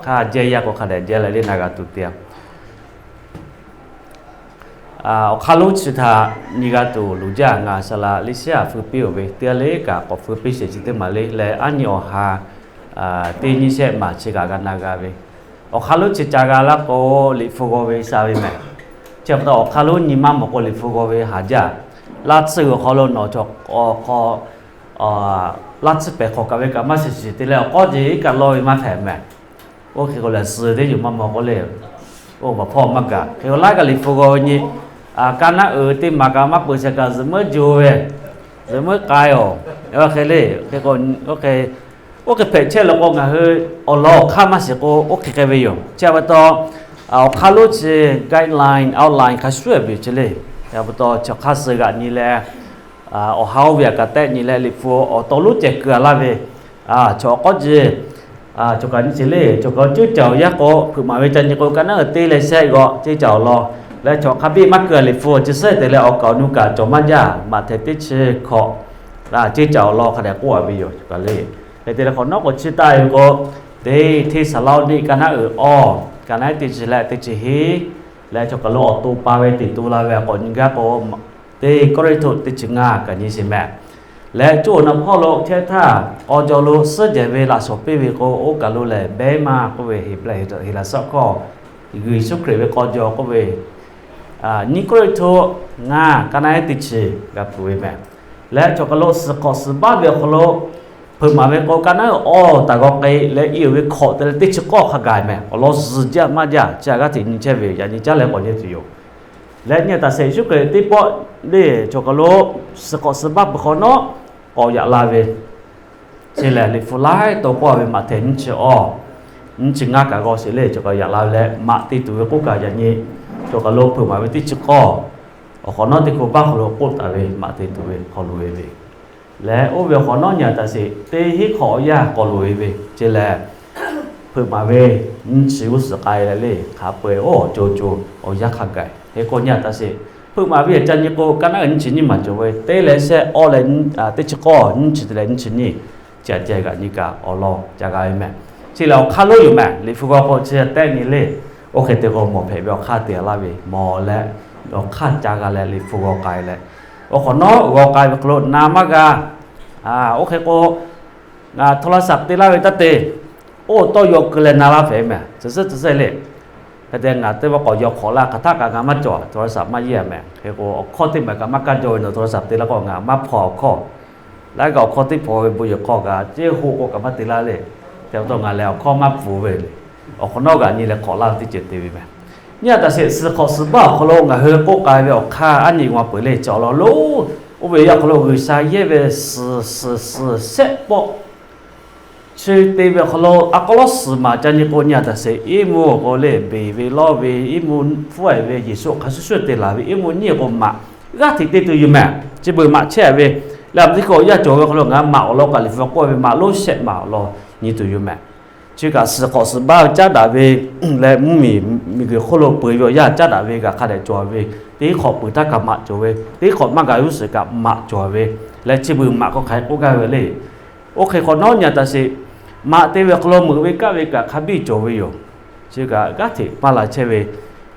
ค่าเจียก็คะแนนเจียละเล่นนากาตุเตียคาลุชิทานิกาตูลูจางาสลาลิเซียฟูปิโอเวเตียเลกาก็ฟูปิเสจิเตมาเลและอันยอฮาเตนิเซมาชิกากันนากาเวคาลุชิจากาลาโกลิฟูโกเวซาเวแมเจ็บต่อคาลุนิมามโกลิฟูโกเวหาจาลาซึคาลุนอจอกลาซึเปขอกาเวกามาสิจิเตแล้วก็จิกาลอยมาแถมแมโอเคก็เลยซื้อได้อยู่มามก็เลยโอ้บ่พอมากะเฮาลากาลิฟูโกนี่การนะที่มากามาเปิดกันเสมอจูเวเสมอกายอ๋อโอเคเลยโอเคเพจเช่นเราก็งาเฮอลอข้ามาสิโกโอเคไปอยู่เจ้าตัวคาลุจิไกด์ไลน์เอาไลน์ข้าช่วยไปเฉลยเจ้าตัวจะข้าศึกนี่แหละเฮาเวียกแต่นี่แหละลิฟูตัวรู้จักเกลือละเวจอก็จีจอกันเฉลยจอก็จื้อเจ้ายักษ์ก็คือมาเวจันยก็กันนะตีเลยใช่ก็จื้อเจ้ารอและจอคาบีมาเกิดลิฟูจะเสแต่แล้วเอาเก่านูกาจอมันยามาเทติเชขอจื้อเจ้ารอขนาดกว่าไปอยู่กันเลยแต่ละคนนอกก็ชื่อตายก็เตที่สลาวนี่กันนะกันนะติดและติดฮีและจอกันโลตูปาเวติตูลาเวก่อนก็เตก็เลยถูกติดงากันนี่ใช่ไหมและโจนำพ่อโลกเช่ท่าอจโลเสจเวลาสปีวิโกโอกาลุเลเบมาก็เวฮิเปลฮิลาสักก็ยิสุคริเวกอจก็เวนิโครโตงากันนะติดกับตัวแม่และจอกโลสกอสบาเวโคโลเพิ่มมาเวโกกันนะแต่ก็เกยและอีเวขอแต่ติดก็ขกายแม่โลสจะมาจะก็ถึงนี่เชเวยันนี่จะแล้วก็เนี่ยอยู่และเนี่ยแต่เสสุคริติปอนี่จอกโลสกอสบาเวโคโนก็อยากลาเวเสร็จแล้วลิฟูไลตัวก็เวมาเทนเชนี่จึงงาก็เสร็จแล้วจอกอยากลาและมาติดตัวก็กายนี่จอกโลเพิ่มมาเวติดก็ขอนอติโคบ้าขอโลกุตอะไรมาติดตัวขอรวยเวและโอเวขอนอเนี่ยแต่สิเตหิขอยาก็รวยเวเจแล้วเพิ่มมาเวชิวสกายเลยขาเปโอโจโอยาขังไก่เฮโกเนี่ยแต่สิเพิ่มมาเวจันยโกกันนั่นชินี่มาจเวเตเลเซอเลนติชก็ชิดเลนชินี่จะเจกันนี่กาอลอจะกายแม่ที่เราคาลุอยู่แม่ลิฟูก็พอจะแต่นี่เลยโอเคเตก็หมอเพเบลค่าเตียลาเวหมอและเราข้าจากอะไรลิฟูกอกายเลยโอ้ขอนอกอกายกลดนามากาโอเคก็โทรศัพท์ที่เราตัดเตโอ้ตัวยกเลยนาลาเฟมจะเสเลยแต่งานที่ว่าก็ยกขอละกระทากงานมาจ่อโทรศัพท์มาเยี่ยมเฮ้ก็ข้อที่หมายกับมาการจ่อโทรศัพท์ที่แล้วก็งานมาพอข้อแล้วก็ข้อที่พอเป็นบุญข้อกับเจ้าหูก็กับมาติลาเลยแต่ต้องงานแล้วข้อมาฟูเวเลยโอ้ขอนอกกันนี่แหละขอละที่เจ็ดตีวีแม่เนี่ยแต่เสร็จขอสบ้าเขาลงอ่ะเฮ้ก็กลายเป็นค่าอันนี้ว่าเปิดเลยจ่อเราโลโอ้เวียเขาลงคือใช้เยเวเสปอชื่อเตเวเขาลงอ่ะก็ล้อสมาจันยี่คนเนี่ยแต่เสร็จอิมูก็เลยเบวีล้อเวอิมูฟูไอเวยิสุข้าศึกเตลาเวอิมูเนี่ยก็มาก็ติดตัวอยู่แม่จะเบื่อมาแช่เวแล้วที่เขาอยากจ่อเวเขาลงอ่ะมาเรากันเลยฟังก็เวมาโลเสมาเรานี่ตัวอยู่แม่这个是考试把加大为来米个后头不要呀加大为个看来做为，第一考不他干嘛做为，第一考嘛个有时干嘛做为，来这不嘛个开不干为嘞，OK考孬呢但是嘛对为考了么为个为个看比做为哟，这个个体嘛来这为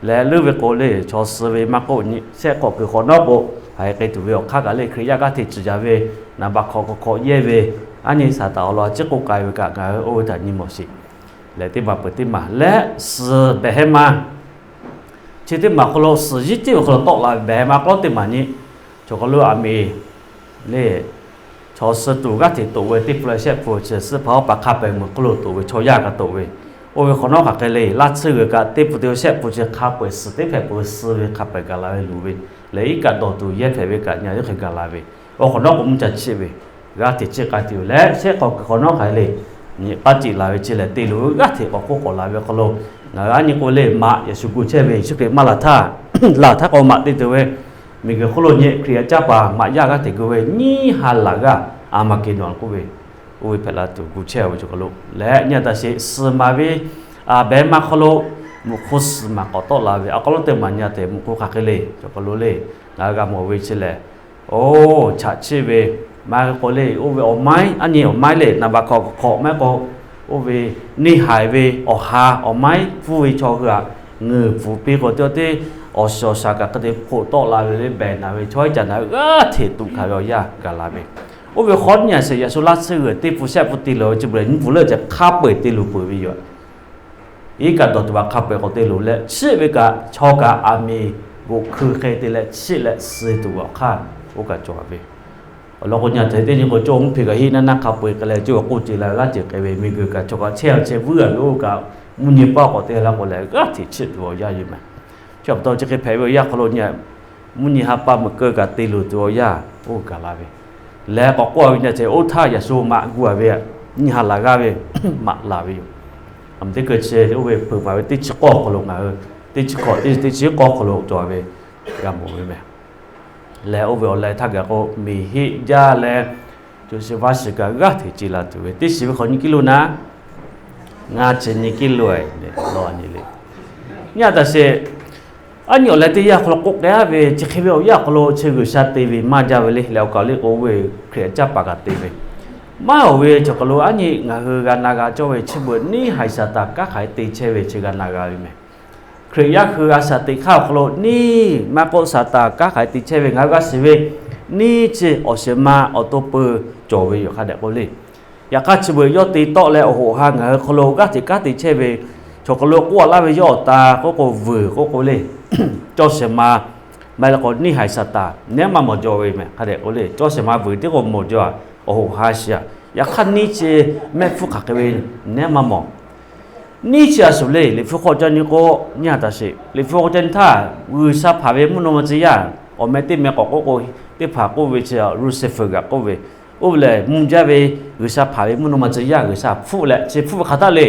来路为考嘞，做思维嘛个你现考个考孬不，还给对为看个嘞，可以个体直接为，那把考也为。อันนี้สาตาเราจะกูกายไปกับงานโอ้แต่นี่หมดสิและที่มาเปิดที่มาและสื่อแบบมาที่มาเขาสื่อที่เขาตกลายแบบมาก็ที่มานี้จะเขารู้อามีเล่ชอสื่อตัวก็ที่ตัวเวที่เฟลชเฟลชสื่อเพราะปากคาไปเหมือนเขารู้ตัวเวชอยากกับตัวเวโอ้คนนอกกันเลยลัดสื่อกับที่เฟลชเฟลชคาไปสื่อที่เฟลชสื่อคาไปกันแล้วรู้เวเลยอีกการตัวตัวแยกไปกันเนี่ยจะเห็นกันแล้วเวโอ้คนนอกผมจะเชื่อเวก็ติดเชื้อกันอยู่แล้วเชื้อของคนนอกใครเลยนี่ปัจจัยลายเชื้อเลยตีรู้ก็ถือว่าคนลายเขาลงงานนี้ก็เลยมาอย่าสุกุเชื่อไปสุกุมาละท่าก็มาติดตัวมีก็คนเนี่ยเคลียร์จับมายากก็ถือว่านี่ฮัลละก็อามากินวันก็เว้ยโอ้ยเพลาตัวกุเชื่อว่าจะก็ลงและเนี่ยแต่สมาเวแบบมาเขาลงมุขสมาก็ต่อลายเอาก็ลงเต็มมันเนี่ยเต็มมุขขักเลยจะก็ลงเลยงานก็มาเวชิเลยโอ้ชัดเชื่อเวมาก็เลยโอ้เวอไม้อันนี้อไม้เลยนะบางขอแม่ก็ โอเวนี่หายเวอหาอไม้ฟูเวชอคือเงือฟูปีก็เตที่อสอสากะก็ได้โพตอลาเวแบนาเวช่วยจันนะเทตุขายยากะลาเวโอเวคอนเนี่ยเสียสุรัสซื้อที่ผู้แซ่บผู้ตีเลยจะเบรนผู้เลยจะข้าเปิดตีลูเปิดไปอยู่อีกตัวตัวข้าเปิดก็ตีลูเลยชื่อเวกะชอกะอามีกูคือเคยตีเลยชื่อเลยซื้อตัวข้าโอกาสจบไปเราคนอยากจะได้ยินก็จงพิกหินั่นนักข้าเปิดกันเลยจู่กูจีแล้วละจะเกยมีกูกับชอกะเชี่ยวเชี่ยวเบื่อลูกกับมุนีป้าก็ตีแล้วก็เลยก็ที่ชื่อตัวยาอยู่ไหมชอบตัวจะเก็บแผลไว้ยากเขาเนี่ยมุนีฮับป้ามันเกิดกับตีลูตัวยาโอกาลาเวแล้วก็กว่าวิญญาณโอ้ท่าอย่าสู้มากัวเวนี่ฮัลลากาเวมาลาเวอยู่อำที่เกิดเชื่อโอเวเพิ่งมาเวติดก้อขลุ่มมาติดก้อติดก้อขลุ่มตัวเวกำมือเวแล้วโอเวอะไรถ้าเกิดก็มีฮิจาแล้วจะเชื่อว่าสิ่งก็ที่จีลาตัวเวติดสิบคนกิโลนะงาเชนิกิโลเนี่ยรอนี่เลยเนี่ยแต่เชื่ออันนี้อะไรที่อยากขลุ่มได้เวจะคิดว่าอยากขลุ่มเชื่อสัตย์เวมาจาเวเลยแล้วก็เลยโอเวเครียดจับปากตีเวมาเวจะขลุ่มอันนี้งาคือการนากาจะเวชิบุนี่ให้สัตย์ก็ขายตีเชเวชิการนากาเวเครียดคืออาสัตย์ข้าวขลุ่มนี่มาโกสัตย์ก็ขายตีเชเวงาก็สิเวนี่เจอเสมาอตัวเปอร์จเวอยู่ข้าเด็กคนเลยอยากชิบุยอตีโตแล้วโอ้โหห่างเงาขลุ่มก็ตีเชเวชกโลกว่าลาไปยอตาก็วือก็เลยจอเสมาไม่ละคนนี่หายสตาเนี่ยมาหมดจอเวไหมค่ะเด็กเลยจอเสมาวือที่ก็หมดจอโอ้โหฮาเสียอยากขันนี่เจแม่ฟุกขักเวเนี่ยมาหมดนี่เชียสุเลยลิฟุกเขาจะนี่ก็เนี่ยแต่สิลิฟุกจะท่าวือซับผ่าเวมุนมาจียาโอเมติเมก็ที่ผ่าก็เวเชียรูเซฟก็เวโอ้เลยมุนจะเววือซับผ่าเวมุนมาจียาวือซับฟุเลยเชฟุกขัดเลย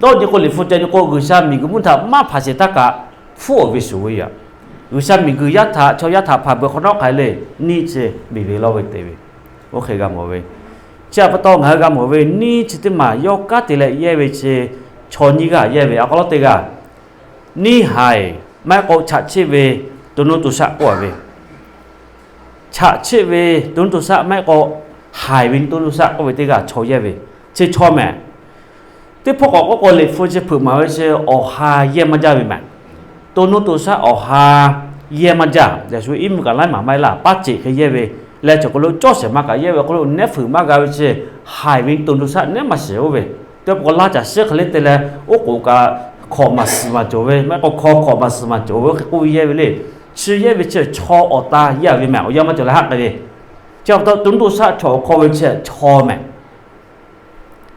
ตอนนี้คนลิฟุกจะนี่ก็วือซับมีกุมุนท่ามาผ่าเสตากะฟูวิสุวิยาอุษามีกุยาถาชอยาถาพาเบขนอกใครเลยนี่เจบีบีเราเวทีวีโอเคกันหมดเวเจ้าปตองหากันหมดเวนี่จิตมายกกัดเลยเย่เวเชชอนี่กะเย่เวอักลอติกะนี่หายไม่ก็ชัดเชเวตุนุตุสะกว่าเวชัดเชเวตุนุตุสะไม่ก็หายวินตุนุสะก็เวติกะชอเย่เวเชชอแม่ที่พวกก็เลยฟูจะฝึกมาเวเชอหาเย่มันจะเวแม่ตัวนู้นตัวซะออกหาเยี่ยมันจ้าแต่ช่วยอิมกันไล่หมาไม่ละปัจจิคือเยี่ยเวแล้วจะก็รู้จ่อเสียมากกับเยี่ยเวก็รู้เนื้อฝืนมากกับเช่หายวิ่งตัวนู้นซะเนื้อมาเสียเวแต่พอลาจากเสียเขาเล่นแต่ละโอ้กูก็ขอมาสมาโจเวไม่ก็ขอมาสมาโจเวกูเยี่ยเวเลยชื่อเยี่ยเวเช่ชออตาเยี่ยเวแม่เอาเยี่ยมาจะละหักเลยเจ้าตัวนู้นซะชอขอเวเช่ชอแม่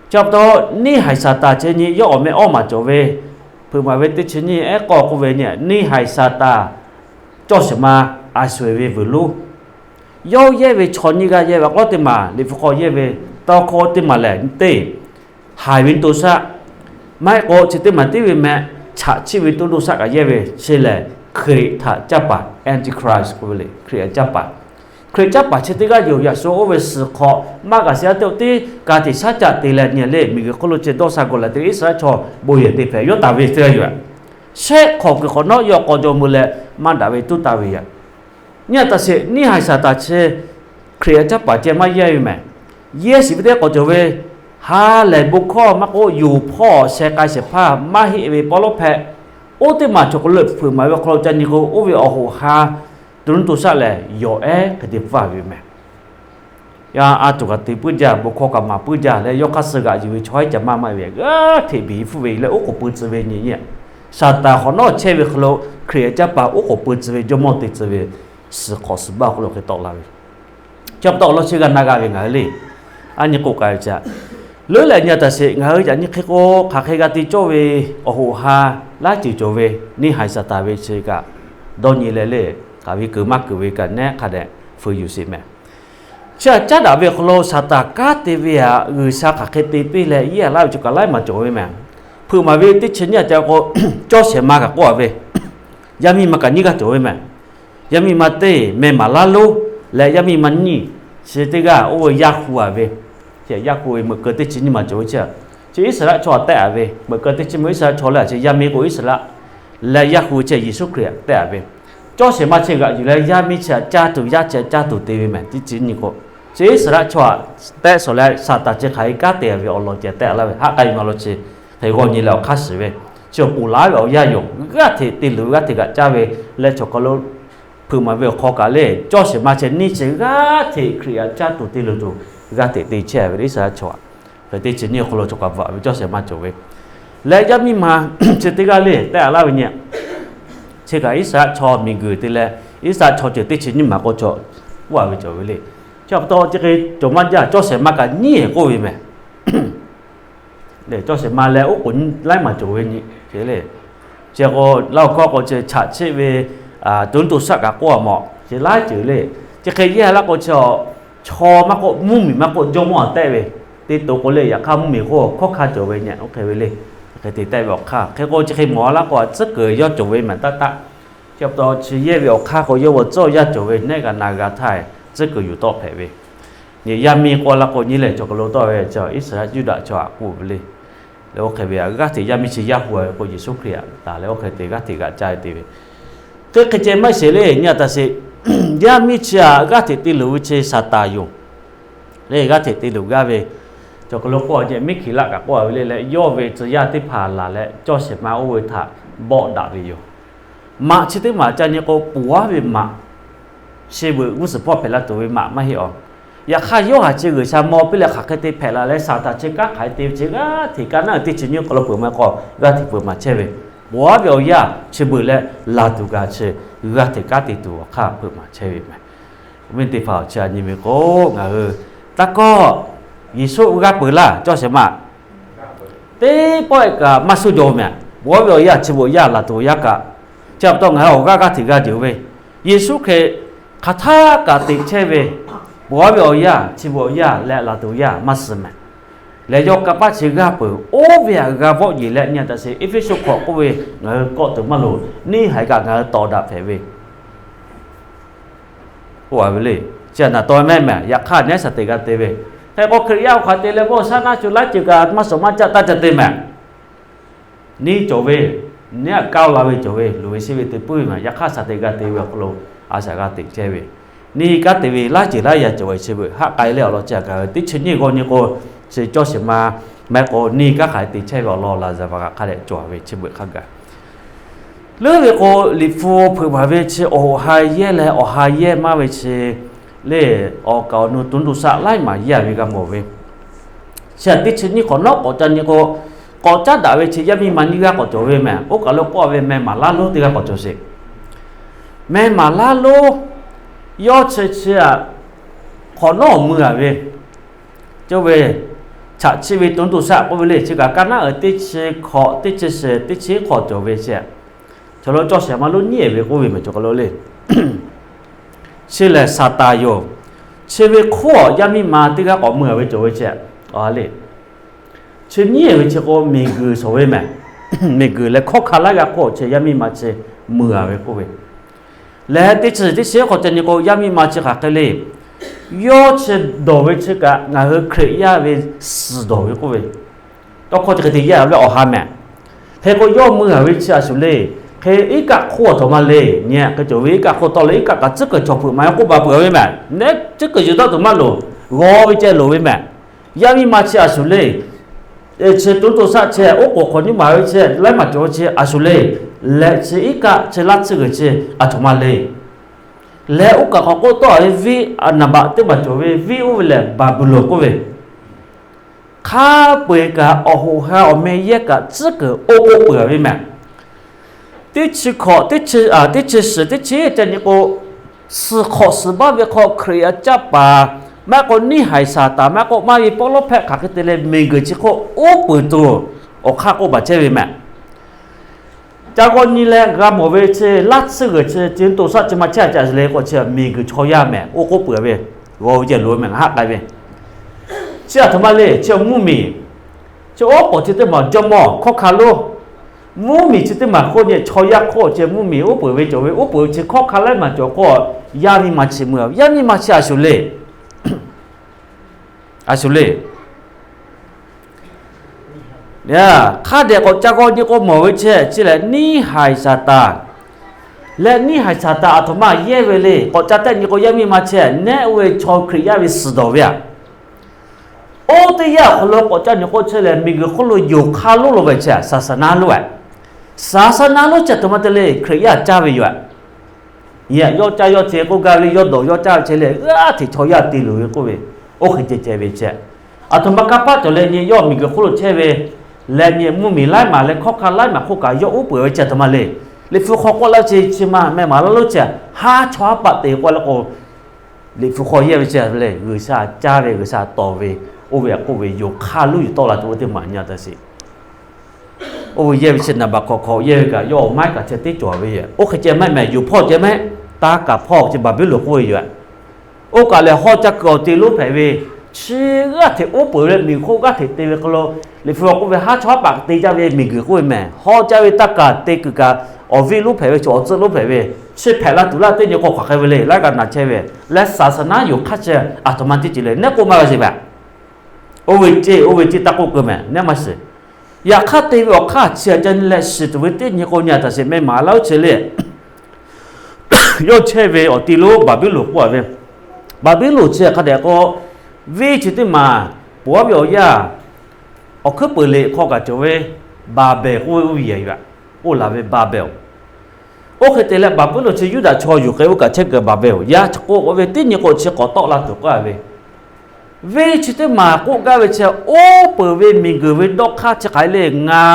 เจ้าตัวนี่หายสตาเช่นี่ย่อไม่ออกมาโจเวเพื่อมาเวทีชนี่เอ็กก็เวเนี่ยนี่หายซาตาจ่อสมาอาศัยเวบุลูย่อเย่เวชนนี่ก็เย่ว่าก็ติมาลิฟก็เย่เวตอโคติมาแหล่เตหายวินตุสะไม่ก็จิตมาติวิแม่ฉะชีวิตตุสะกับเย่เวเชลเลคริตาจับปะแอนติคริสต์ก็เลยคริตจับปะคริตจับปะชิติก็อยู่อยากโซ่เวสขอมากกับเสียเดียวที่การที่สัจจะตีแลเนี่ยเลยมีคนรู้เจตโตสักคนละที่อิสระชอบวยตีแผ่ยตาวิเศษอยู่เช่ของคือคนน้อยก็จะมุ่งเลยมันดาวิตุตาวิยเนี่ยแต่เช่นี่หายสัตย์เช่คริตจับปะเจ้าไม่เยี่ยมไหมเยี่ยสิบเดียวก็จะเวหาเลยบุคคลมากโออยู่พ่อเสกายเสพามาหิเวปอลแผ่โอที่มาช็อกโกแลตฝืนมาว่าเขาจะนี่ก็โอวิโอโหหาตุนตุสะเลยโยเอคดีฟ้าวิแม่ยาอาตุกติปุจจาบุคคลกับมาปุจจาเลยยกขัสกะจีวิช่วยจะมาไม่เวกที่บีฟูเวเลยโอ้ก็ปุจจเวนี่เนี่ยซาตาคนนอเชวิคโลเครียจะป่าโอ้ก็ปุจจเวจมอติจเวสขอสบ้าคนโลกตอกลาวิจับตอกเราเชื่อกันนากาเวงไงเลยอันนี้กูกายจะเลื่อยเนี่ยแต่เสียงเฮ้ยอันนี้เขาก็ขาเคกติโจเวโอ้โหฮาลาจิโจเวนี่หายสตาเวเชกะโดนยี่เลยกาวิคือมักคือเวกันแน่ค่ะเด็กฟื้นอยู่สิแม่เชื่อจัดดาวเวคโลสตากาติเวียสักขาเคติปีเลยยี่อะไรจุกไล่มาโจเวแม่เพื่อมาเวติชเนี่ยจะก็โจเสียมากกว่าเวยามีมากันนี่ก็โจเวแม่ยามีมาเตแม่มาลาลูและยามีมันนี่เสียติกาโอ้ยากหัวเวเจ้ายากหัวเมื่อเกิดติชนี่มาโจเชื่อที่อิสระชอแต่เวเมื่อเกิดติชไม่อิสระชอแล้วเจ้ายามีกูอิสระและยากหัวเจ้ายิสุคริสต์แต่เวจ่อเสียมาเชื่ออยู่แล้วยามีเชื่อจ้าตุยาเชื่อจ้าตุเตวิแม่ที่จริงนี่ก็ เจสระชัวแต่สละซาตาเจไขกาเตวิอลเจแต่ละหะไกมาลเจไทกอนี่แล้วคัสเวจปูลาเวยายงกะเทติลุกะเทกะจาเวเลชกโลพึมาเวขอกะเลจอสิมาเจนี่เจกะเทครียจาตุติลุตุกะเทติเชเวริสระชัวแต่ติเจนี่ขโลจกะวะจอสิมาจเวและยามีมาเจติกะเลแต่ละเวเนี่ยเชกะอิสระชอมีกุติเลอิสระชอเจติเจนี่มาก็จว่าเวจเวเลจอบตัวจะจงมันจะจอเสมากันนี่ก็วิแม่เดี๋ยวจอเสมาแล้วอุ่นไล่มาจวยนี่เจ๋เลยเจ้าก็เราก็จะชัดเจนตุนตุสักกับกัวหมอจะไล่เจ๋เลยจะเคยแย่แล้วก็จะชอมาก็มุ่งมีมาก็จงหมอแต่เว้ตีตัวก็เลยอยากข้ามุ่งมีก็ข้าจวยเนี่ยโอเคเว้เลยเคยตีแต่บอกข้าแค่ก็จะเคยหมอแล้วก็จะเกิดยอดจวยเหมือนตาจอบตัวจะแย่บอกข้าก็ยอดว่าโจ้ยอดจวยในการนากาไทย这个有道配位，你亚米过那个你来做个老道位，叫以色列犹大叫古不哩，แล้วโอเคเวียก็ที่亚米是亚户个耶稣คริสต์แต่แล้วโอเคที่ก็ที่ก็ใจที่เวก็คือจะไม่เสียเลยเนี่ยแต่สิ亚米จะก็ที่ที่รู้จะสัตตาอยู่เลยก็ที่ที่รู้ก็เวจกโลกก็จะไม่ขี้ละกับว่าเวเลยย่อเวจะยาที่ผ่านละแล้วจ่อเสมาเอาไว้ถ่าบ่ด่าไปอยู่มาชิที่มาจะเนี่ยก็ปัวเวมาเชื่อว่าสุภาพเพลาตัวมาไม่เหรออยากขายย่อหาเจอชาโมไปเลยขาดที่เพลาเลยสาตาเจก็ขายที่เจก็ที่การนั่นที่ชิ้นนี้ก็เราเปิดมาก็ที่เปิดมาเชื่อว่าบัวเบียวยาเชื่อว่าเลยลาตุกาเชื่อก็ที่การที่ตัวข้าเปิดมาเชื่อว่าไม่ติดฝ่าเชื่อนี่ไม่ก็แต่ก็ยิสุก็เปิดละเจ้าเสมาแต่ปล่อยกับมาสุโยมเนี่ยบัวเบียวยาเชื่อว่ายาลาตัวยากะเจ้าต้องเอาก็ที่การเดียวเว้ยยิสุแค่คาถากาติเชเวบัวเบียวยาชิบัวยาและลาตุยามาสมันและยกกับปัจจิกาเปิดโอเวียกาบอกยี่และเนี่ยแต่สิอีฟิสุขก็เวเงาก็ถึงมาลูนี่ให้กับเงาต่อดับเผยเวว่าไปเลยเจ้าหน้าตัวแม่อยากฆ่าเนี่ยสติกันเตเวแต่พอคริยาขัดเตเลโบสานาจุลจิกามาสมัจจตาเตแม่นี่โจเวเนี่ยก้าวลาเวโจเวลุยชีวิตปุ้ยมาอยากฆ่าสติกันเตเวกโลอาศัยการติดเชื้อนี่ก็ติดไล่จีไล่ยาจะไว้เชื้อหากไกลแล้วเราจะกันติดเชื้อนี่ก็จะจ่อเสมาแม้ก็นี่ก็ขายติดเชื้อรอเราจะว่าขายจ่อไว้เชื้อข้างกันเรื่องก็ลิฟูเพื่อว่าเวชโอหายเย่แล้วโอหายเย่มาเวชเล่ออกเก่านูตุนตุสะไล่มาเย่วิกามโมเวเชื้อติดเชื้อนี่คนนอกก็จะนี่ก็จะด่าเวชยามีมันนี่ก็จ่อเวแม่โอกาสก็เวแม่มาล้าลูที่ก็จ่อเสกแม่มาลาโลยอดเชี่ยขอนอมือเวเจ้าเวชาชีวิตตุนตุสะก็เวเลยชิกาการน่าติเชขอติเชเสติเชขอเจ้าเวเชี่ยชโลจ่อเสียมาลุนี่เวก็เวมาจกโลเลยเชื่อเลยซาตาโยเชื่อเวข้อยามีมาติกาก็มือเวเจ้าเวเชี่ยอ๋อเลยเชื่อนี่เวเชี่ยก็มีคือสวยแม่มีคือแล้วข้อขาลายาก็เชี่ยยามีมาเชี่ยมือเวก็เวและที่สุดที่เสียคนจะนี่ก็ยามีมาจากกันเลยยอดเชดอวิชกะงาเครียเวสดอวิก็เวต้องคนจะกระดิ่งยาแล้วออกหาแม่เฮก็ย่อมือวิชาสุเลยเฮอีกะขวดออกมาเลยเนี่ยก็จะวิกะขวดต่อเลยอีกะก็จะเกิดจบมาก็บาเบื่อวิแม่เนี่ยจะเกิดจะต้องถึงมาโลรอวิจัยโลวิแม่ยามีมาจากสุเลยเชตุตุสัจเชโอ้ก็คนนี้มาวิเชแล้วมาจ่อเชอาสุเลยและเชอีกะเชลัดสึกเชอัตมาเลยและอุกะเขาก็ต่อวิอันนับที่มาจ่อวิอุเลบาบุโลก็เวข้าเปิดกะโอ้โหฮะเมย์กะจะเกิดโอ้เปิดวิแม่ที่ชิขอที่ชิสที่ชิจะนี่ก็สิขอสิบ้าวิขอเคลียจับปาแม่คนนี้หายซาตาแม่ก็มาอีปอลแพะขาดที่เลยมีเกิดชิโคโอ้เปิดตัวโอ้ข้าก็บาดเจ็บวิแม่จากคนนี้แหละกำหัวเวชลัดสึกเชจินตัวสัตว์จะมาเชื่อใจเลยก็เชื่อมีคือชอยาแม่โอ้ก็เปิดเว้ยว่าจะรวยแม่หักได้เว้ยเชื่อทำไมเลยเชื่อมูมีเชื่อโอ้ปอจิตมาจมอข้อขาโลมูมีจิตมาคนเนี่ยชอยาโคเชื่อมูมีโอ้เปิดเว้ยจ่อเว้ยโอ้เปิดเชื่อข้อขาเลยมาจ่อก็ยามีมาเชื่อเมื่อยามีมาเชื่อสุเลยอาสุเลยเนี่ยข้าเด็กก็จากคนนี้ก็มองว่าเชื่อนี่หายซาตา และนี่ให้ซาตาอัตมาเยเวเลก็จะแต่นี่ก็ยังมีมาเชแนเวชอคริยาวิสดอเวียโอตยาคนโลก็จะนี่ก็เชเลมีก็คนโลอยู่คาโลโลเวเชศาสนาโลศาสนาโลจะตมาเตเลคริยาจาเวอยู่เนี่ยยอจายอเจก็กาลิยอดอยอจาเชเลที่ชอยาติลุยก็เวโอเคเจเวเชอัตมากะปะจะเลนี่ยอมีก็คนโลเชเวและเนี่ยมุมีไล่มาและข้อคาไล่มาข้อกายอุปเวเจตมาเลลิฟุขอก็แล้วจิมาแม่มาแล้วเจหาชวปะเตก็แล้วก็ลิฟุขอเยเวเจเลยกุซาจาเวกุซาตอเวโอเวก็เวอยู่คาลุอยู่ตอละตัวที่มันเนี่ยตะสิโอเยเวเชนะบะขอเยเวกะยอไม้กะเจติจ่อเวโอเคเจแม่อยู่พ่อเจแม่ตากับพ่อจะบาบิโลก็อยู่โอกะเลยฮอจะกอติลุไผเวชื่อที่อุปเวมีคู่ก็ที่เตเวก็ลิฟุก็เวหาชวปะเตจาเวมีก็แม่ฮอจะเวตะกะเตกะอวิลุเผยจอจลุเผยชื่อแผลตุลาเตยก็ขวาเวเลยแล้วก็นัดเชเวและศาสนาอยู่คัดเจอัตมันติจิเลยเนี่ยกูมาสิแบบโอเวจิตะกูก็แม่เนี่ยมาสิอยากคัดเตยว่าคัดเชื่อจันและสิตัวเตยก็เนี่ยแต่สิไม่มาแล้วเฉลี่ยยอดเชเวอติลุบาบิลุกว่าเวบาบิลุเชื่อคัดเด็กก็วิจิตมาปัวเบียวยาเอาขึ้นไปเลยข้อกับเจเวบาเบลกูวิเยอะโอลาเวบาเบลโอเคแต่ละบาเบลจะอยู่ได้ชออยู่แค่ว่ากับเช็คกับบาเบลยาชโกเวตินี่ก็เช็คก็ตอละตัวก็เวชิตมากูก็เวเชโอเปเวมีเกเวดอกค่าจะขายเลยงา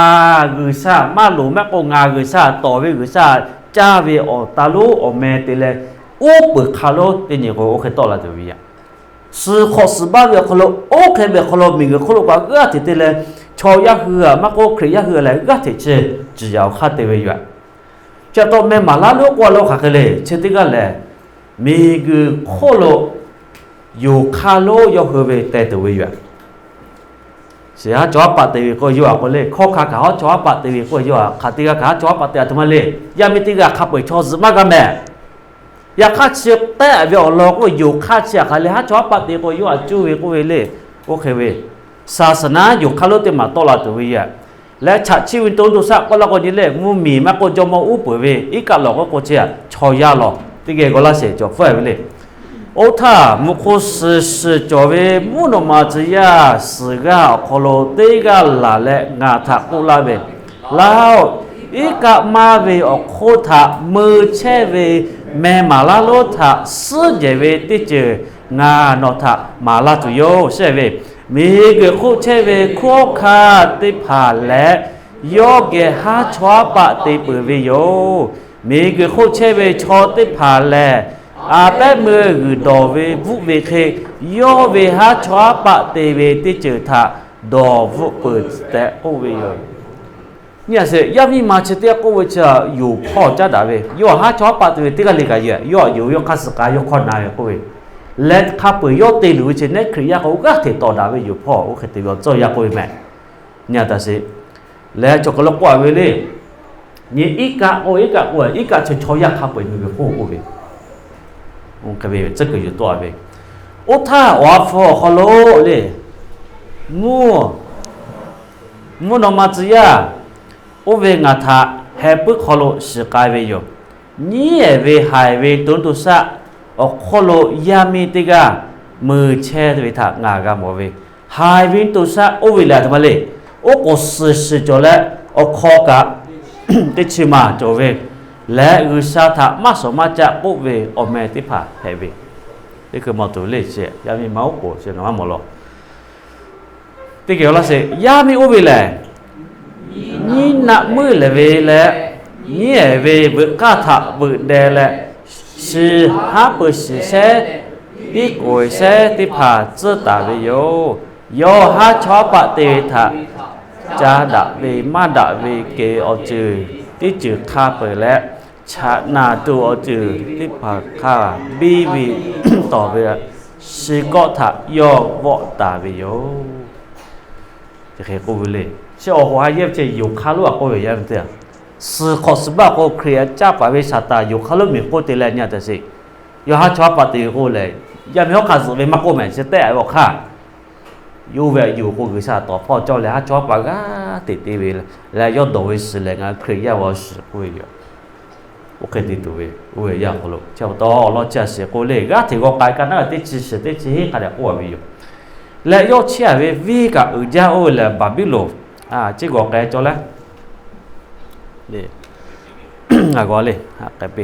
เกษามาหลูแม่ก็งาเกษาต่อเวเกษาจ้าเวอตาลูอเมติเลโอเปคาโลตินี่ก็โอเคตอละตัววิยา是考试吧？เวคโลโอเคเวคโลมีเกคโลก็เออติเลชอยาหือมาก็เครียหือเลยก็ติเช只要看对位远จะต้องแม่มาลาลูกว่าเราขัดเลยเช่นที่กันแหละมีคือโคโลอยู่คาโลยอหือเวแต่ตัวเวียเสียจอปัตเตวีก็อยู่ก็เลยข้อขาเขาจอปัตเตวีก็อยู่ขัดที่ขาจอปัตเตทำไมเลยยามิติกาขับไปชอสมากกันแม่อยากขัดเชือกแต่เวลเราก็อยู่ขัดเชือกเลยฮะจอปัตเตก็อยู่จูเวก็เวเลยโอเคเวศาสนาอยู่คาโลเตมาตลอดตัวเวียและชัดชีวิตตัวดูสักก็เราก็ยิ่งเล่มุมีมากก็จะมาอุปเวอีกหลอกก็เชียชอยาหลอกที่เกี่ยวกับเราเสียจบไฟไปเลยโอ้ท่ามุขสิจบเวมุนมาจียาสิกาโคโลติกาลาเลงาทักุลาเวแล้วอีกมาเวอโคทามือเชเวแม่มาลาโลทาสุเจเวติเจงานอทามาลาตุโยเชเวมีเกคู่เชเวคู่ขาติผาและโยเกหาชวปะติปืวิโยมีเกคู่เชเวชอติผาและอาเปมือคือดอเววุเวเคโยเวหาชวปะติเวติเจทาดอวุเปิดแต่โอเวโยเนี่ยสิยามีมาเชเตียก็ว่าจะอยู่พ่อจะด่าเวโยหาชวปะติเวติกันเลยกันเยอะโยคัสกายโยคนนายก็เวและข้าเปยอตีหรือเช่นนั้นคริยาเขาก็ติดต่อได้อยู่พ่อโอเคติดต่อเจ้าอยากคุยแม่เนี่ยแต่สิแล้วจกลกว่าเวลี่นี่อีกะว่าอีกะจะชอยากข้าเปยมีพ่อโอเคโอเคเว这个有多少位โอ้ท่าว่าฟอฮัลโหลเลยมูนมาจียาโอเวงาทาแฮปปี้ฮัลโหลสกายเวโยนี่เวไฮเวตุนตุสะโอโคโลยามิติกามือเชดวิธางากามเวหายวินตุสะโอวิลาทมาเลยโอโกสิจเลโอคอกะติชิมาจเวและอุสาธามาสมาจะปุเวโอเมติภาเฮเวนี่คือมาตัวเลเสียยามีมาโกเสียนะมาหมดหรอที่เกี่ยวกับเสียยามีโอวิลานี่นักมือเลเวและนี่เวบุกาถาบุเดเล是哈不是些比过些的怕知道的有哈超把的他家的为马的为给我住的住卡ไปแล้วชานาตัว我住的怕卡比为ต่อไป是个他要我打的จะให้กูเลย是我还要这有卡路啊กู也要这样是考试吧？我可以加把位啥的，有可能没过得来呢，但是有哈抓把的过来，也没有开始为嘛过门是带我看，有为有过个啥多跑叫来哈抓把个得得为了，来要多为是来个可以要我是会有， โอเคติตุเวโอเวยาขลุเจ้าตอลอจะเสโกเลกะติโกกายกันนะติจิเสติจิกะดะโอวิโยและยอเชียเววีกะอุจาโอละบาบิโลจิโกแกจอละเลก็เลยกะเป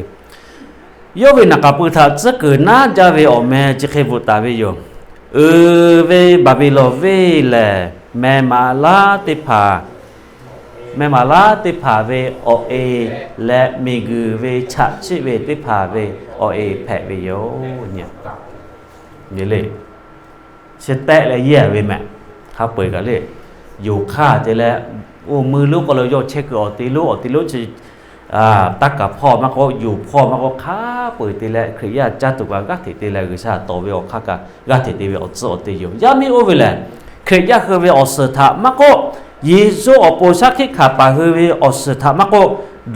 โยเวนะกะปุทะจะเกิดน่าจะเวอเมจิเคบุตาเวโยเวบาบิโลเวแลแม่มาลาติภาแม่มาลาติภาเวอเอและมีกือเวฉะชิเวติภาเวอเอแผเวโยเนี่ยนี่เลยเสแตะและเยี่ยเวแม่ถ้าเปิดกันเลยอยู่ค่าจะแล้วโอ้มือลูกก็เลยโยเช็คออกตีลูกจะตักกับพ่อมันก็อยู่พ่อมันก็ค้าเปิดตีแล้วคือญาติจัตุกะกะติตีแล้วคือชาโตเวอคักกะติตีเวอโซติอยู่ยามีโอเวแลคือญาคือเวอสถามันก็เยซูอโปชักคิขาปะคือเวอสถามันก็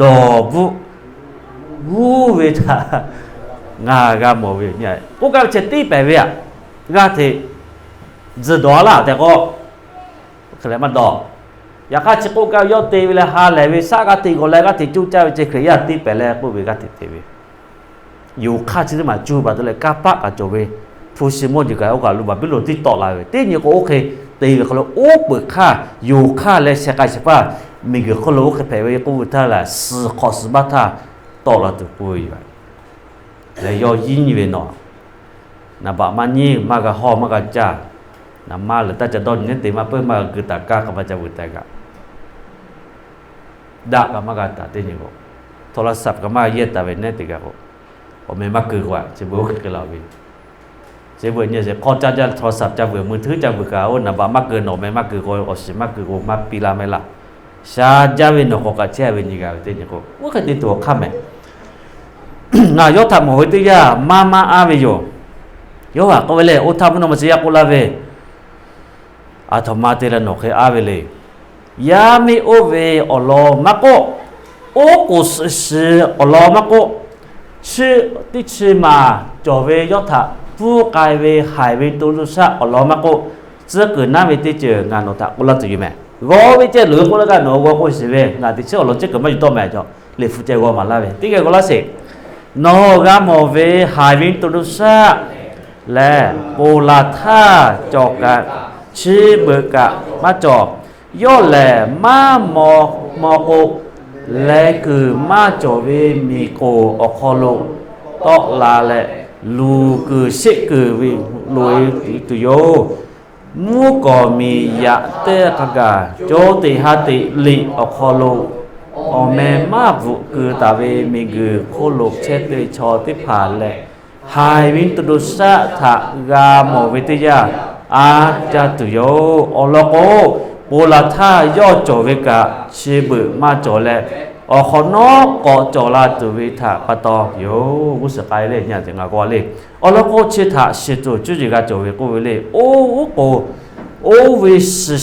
ดอบุวูเวทางากะโมเวเนี่ยกูก็จะตีไปเวอะกะติจะดอละแต่ก็คือแล้วมันดออยากจะกูก็ยอดตีเวลาหาเลยเวสากติก็เลยกติจู้เจ้าจะเคลียร์ตีไปแล้วกูเวกติตีเวอยู่ค่าที่จะมาจูบตัวเลยกะปะกะโจเวผู้สิมดิกะเอากะรู้ว่าบิโลติต่อลาเวตีนี่ก็โอเคตีเขาโอ้เปิดค่าอยู่ค่าเลยเสกใช่ป่ะมีก็เขารู้แค่เวกูท่าละ10ข้อ10บาทต่อละตัวกูอยู่แล้วยอยินเวเนาะนะบะมันนี่มากะฮอมากะจ้านะมาเลยแต่จะโดนเงินตีมาเพิ่มมากึตากะกับมาจะบุตรกะดะกะมากะตาตินี่ก็โทรศัพท์กะมาเยตาเวเนติกะก็โอเมมากึกว่าจะบ่กึกลาเวจะบ่เนี่ยจะขอจะโทรศัพท์จะเบื่อมือถือจะเบื่อกะโอนะบะมากึโนเมมากึก็อสิมากึก็มาปีลาเมล่ะชาจะเวโนก็กะเชเวนี่กะตินี่ก็ว่าก็ติตัวคัมเมนะยอทำโหติยามาอาเวโยโยว่าก็เวเลโอทำนมสิยากุลาเวอาธรรมะเตละนกอาเวเลยามีโอเวอลอมะโกโอกุสอลอมะโกชื่อติชิมาจอเวยทะผู้กายเวหายเวตุลุสะอลอมะโกจะเกิดน้าเวติเจองานโนทะกุลตุยแม่ก็เวเจหรือกุลกันโนก็กุสิเวงานติเชอลอจะเกิดมาอยู่ตัวแม่จ้ะเลฟุเจก็มาลาเวติเกกุลาเสโนกามอเวหายเวตุลุสะและโปลาธาจอกะชีเบกะมาจอกย่อแลมาโมโกและคือมาจอเวมีโกอคอโลตอลาและลูคือสิคือวิลวยตุโยมูก็มียะเตกะกะโจติหะติลิอคอโลอเมมาบุคือตาเวมีคือโคโลเชติชอติผาและหายวินตุดุสะทะกาโมวิทยาอาจาตุโยอโลโกโปลาธายอจอเวกะชิบึมาจอและอขอนอกอจอลาตุวิทะปะตอโยกุสกายเลยเนี่ยจังกอเลยอโลโกชิทะชิตุจุจิกะจอเวกูเลยโอโกโอวิ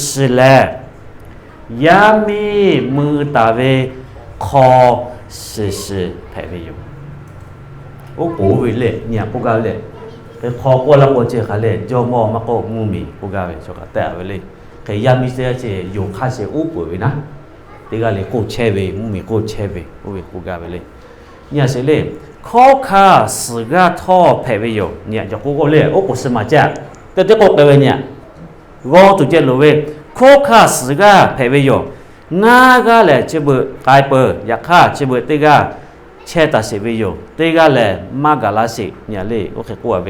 สแลยามีมือตาเวคอสิแผ่ไปอยู่โอ้โหเวเลยเนี่ยกูกะเลยไปขอกูละกูเจคาเลยจอมอมะก็มูมีกูกะเวชกะแต่เวเลยเคยามีเสียเจอยู่ค่าเสอุปเวนะติกะเลยกูเชเวมูมีกูเชเวโอ้เวกูกะเวเลยเนี่ยเสเลยขอค่าสกะทอแผ่ไปอยู่เนี่ยจะกูก็เลยโอ้กูสมาจักแต่กูกะเวเนี่ยก็ตุเจโลเวขอค่าสกะแผ่ไปอยู่งากะเลยเจบกายเปอยากค่าเจบติกะเชตาสิเวโยติกะแลมากะลาสิเนี่ยเลยโอเคกูว่าเว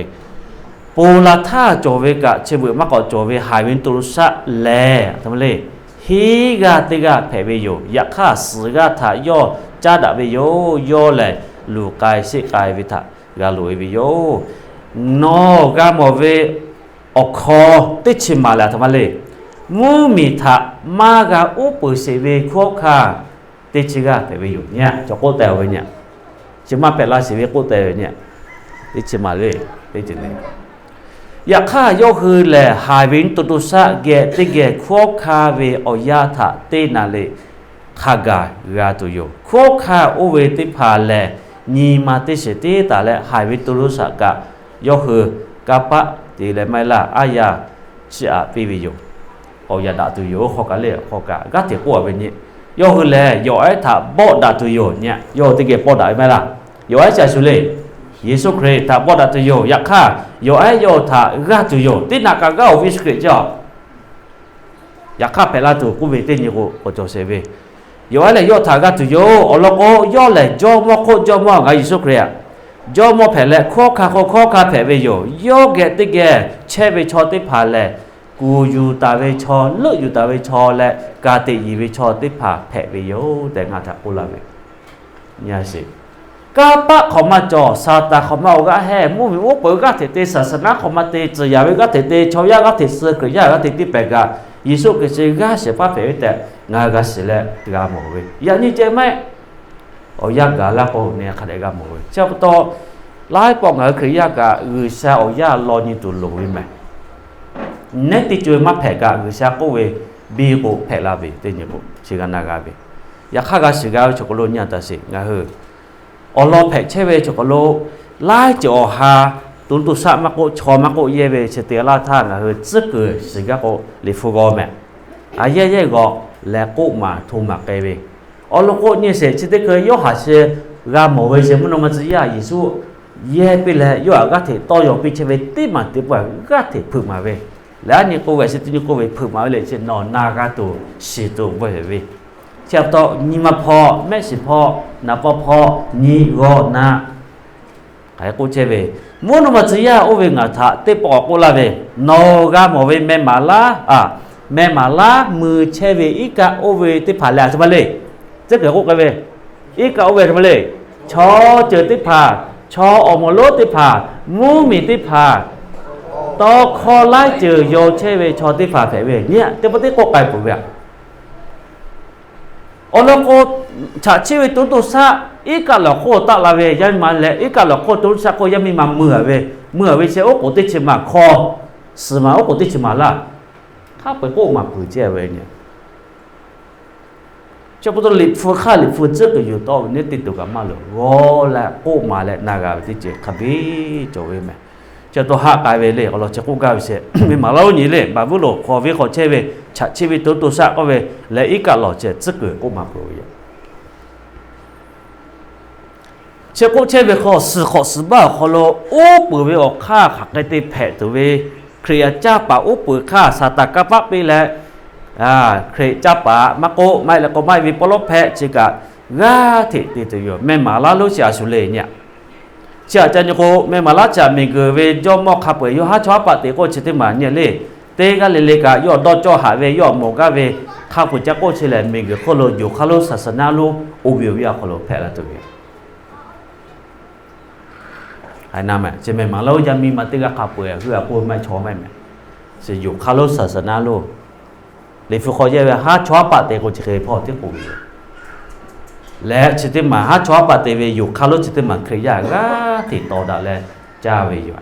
ปูลาธาโจเวกะเชบุมะกอโจเวหายวินตุรุสะแลทำเลยฮีกะติกะแผเวโยยะค่าสึกะทะยอจาดะเวโยยอแลลูกายสิกายวิทะกะลุเวโยโนกะโมเวอคอติชิมาลาทำเลยมูมิทะมากะอุปสิเวโคคาติชิกะแผเวโยเนี่ยจะโกแต่เวเนี่ยชิมาเปลาสิเวโกแต่เวเนี่ยติชิมาเลยติจิเลยอยากฆ่าโยคือแหละหายวินตุตุสะเกติเกควบคาเวอยาทะเตนาเลขากากาตุโยควบคาอุเวติพาแลนีมาติเสติตาและหายวินตุตุสะกะโยคือกะปะตีและไม่ละอายาชิอาปิวิโยอยาดาตุโยขอกะเลขอกะกะเตกัวเวนี้ ย่อคือแลย่อไอ้ถ้าบ่ดาตุโยเนี่ยย่อติเกบ่ดาไหมล่ะย่อไอ้จะสุเลเยซูคริสต์ถ้าบ่ดาตุโยอยากฆ่าย่อไอ้ย่อถ้ากาตุโยตินากากาวิสคริสต์จ้ะอยากฆ่าเปลาตุกูเวตินี่กูจะเสเวย่อไอ้เลยย่อถ้ากาตุโยอลโกย่อเลยจอมโคจอมกาเยซูคริสต์จอมแผ่และข้อคาแผ่ไปย่อแกติแกเชไปชอติพาแลกูอยู่ตาเวชอเลิกอยู่ตาเวชอและกาติยีเวชอติพาแผ่ไปโยแต่งาทักอุลาเวเนี่ยสิกาปะเขามาจ่อซาตาเขามาอกะแห่มูมีโอเปิดกะเตศาสนาเขามาเตจยาเวกะเตชอยากะเตเสกยากะเตติเปกะยิสุกะเสกะเสปะเปแต่งากะเสเลกะโมเวยานี่เจไหมโอยากะละโอเนี่ยขะไดกะโมเวเจ้าตอหลายปองเอคือยากะอือซาโอยาลอนี่ตุลงวิแมเนติจวยมาแผ่กะอือซาโกเวบีโกแผ่ลาเวเตญโกสิกะนากะเวยาคะกะสิกะชโกโลญะตะสิงะเฮอลอแพกเชเวชกโลลายจอหาตุนตุสะมะโกชอมะโกเยเวเชเตลาทางะเฮซึกสิกะโกลิฟุโกแมอาเยๆก็แลโกมาทุมะเกเวอลโกนี่เสจิเตเคยยอหาเชกะโมเวเชมโนมะจิยายิสุเยเปเลยอากะเทตอยอปิเชเวติมาติปะกะเทพึมาเวแล้วนี่โกเวสิติโกเวพึมาเลเชนอนากะตุสิตุเวเวเจ้าต่อนี่มาพอแม่สิพอนาพอนี่ก็นะใครกูเชเวมุนมาจียาโอเวงาทะเตปอกโอลาเวนอกาโมเวแม่มาลาแม่มาลามือเชเวอีกะโอเวติผาแล้วสมาเลยจะเกิดกูกันเวอีกะโอเวสมาเลยชอเจอติผาชออมโลติผามูมีติผาตอคอไล่เจอโยเชเวชอติผาแผเวเนี่ยเตปติโกไก่ปุ๊บเวอลโกชาชีวิตตุสะอีกะละโคตะละเวยันมาแลอีกะละโคตุสะโคยังมีมาเมื่อเวเชโอโกติชิมาคอสมาโอโกติชิมาละถ้าไปโกมาปืเจเวเนี่ยจะบ่ต้องลิฟูค่าลิฟูจึกอยู่ต่อเนี่ยติดตุกะมาโลโวละโกมาและนากาติเจคบิโจเวแมจะตัวหากายเวเลยก็เราจะกูกาเสมีมาเรานี่เลยบาบุโลขอเวขอเชเวชาชีวิตตุสะก็เวและอีกะเราจะจึกโกมาโปรยเชโกเชเวขอสิบ้าขอโลโอปือเวออกค่าขักไอติแผะตัวเวเครียจ้าป่าโอปือค่าสาตากะปะไปแล้วเครียจ้าป่ามะโกไม่แล้วก็ไม่วิปโลแผะจิกะกาติติตอยู่แม่มาลาลุชาสุเลเนี่ยเจ้าจันโกแม่มาลาจามีเกเวจอมอขับเวอยู่หาชอปะเตโกชิติมาเนี่ยเลยเตกะเลกะยอดจ่อหาเวยอหมกะเวข้าพุจักโกชิเลมีเกขอโลอยู่ขอโลศาสนาโลอุบิวิยาขอโลแผะละตัวเวไอ้นั่นแหละจะไม่มาเราจะมีมาติกะขับเวคือพูดไม่ชอไม่แม่จะอยู่ขอโลศาสนาโลเลยฝึกขอเยอะหาชอปะเตโกชิเคพ่อที่กูและจิตมาหาชอบปฏิเวอยู่คารุจิตมาเครียกะติดต่อได้แล้วจ้าเวอยู่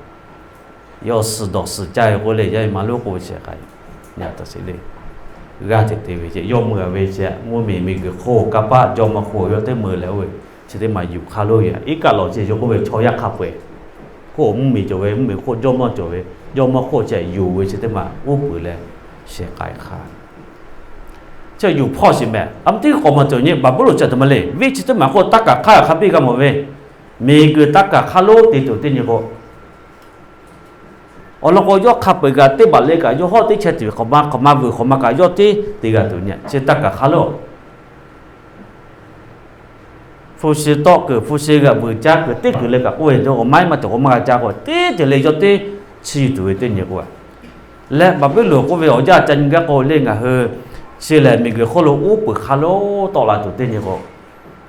ยอสดอสใจก็เลยยังมาลูกกูเสียใครเนี่ยตัดสิเลยกะติดเวจะยอมมือเวจะมัวมีกโคกับป้าจอมมาโคยเต็มมือแล้วเว้ยจิตมาอยู่คารุอย่างอีกะเราจะยกเวชอยักขับเวโคมึงมีจเวมึงมีโคจอมมาจเวยอมมาโคจะอยู่เวจิตมาอู้ปืนแล้วเสียใครขาจะอยู่พ่อสิแม่อันที่เขามาตัวนี้บาบุรุษจะทำอะไรวิจิตรมาโคตักกะข้าขับปีกันหมดเว้มีคือตักกะข้าโลติดตัวติดนี่ก็อ๋อแล้วก็ยกขับไปกันที่บัลเล่กันยกห้อที่เช็ดอยู่เขามาบุเขามากันยกที่ตีกันตัวนี้เช็ดตักกะข้าโลผู้สิโตคือผู้สิกับบุจักคือที่คือเลยกับกูเห็นตัวไม้มาตัวมาจากกูที่จะเลยยกที่ชี้ตัวติดนี่ก็และบาบุรุษก็ไปเอาจากจันก็เล่นกันเฮเชื่อเลยมีเกลือโคโลอุปคาโลต่อละตัวเต็นยก็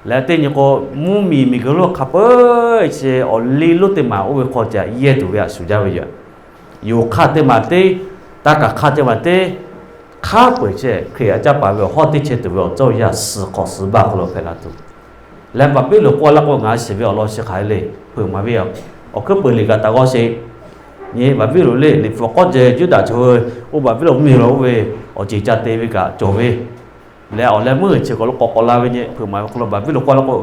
แล้วเต็นยก็มูมีเกลือขับเชื่ออลีลุติมาอุปขอจะเยตัวเวียสุดยอดเลยอยู่ข้าเตมาเตตากะข้าเตมาเตข้าเปิดเชื่อเคลียร์จะไปเวียฮอติเชื่อตัวเวียเจ้าอยากสิบาโคโลเพลาตัวแล้วแบบนี้ลูกว่าแล้วก็งานเสียเวียเราเสียขายเลยเพิ่มมาเวียเอาขึ้นเปิดเลยกันแต่ก็เสียนี่แบบนี้เลยนี่ฟอกเจจุดด่าช่วยอุบัติเหตุมีเราเว้อจีจัดเตวิกะโจเวแล้วแล้วมือเชื่อก็ลูกกอกลาเวเนี่ยเพิ่มมาคนแบบนี้ลูกว่าแล้วก็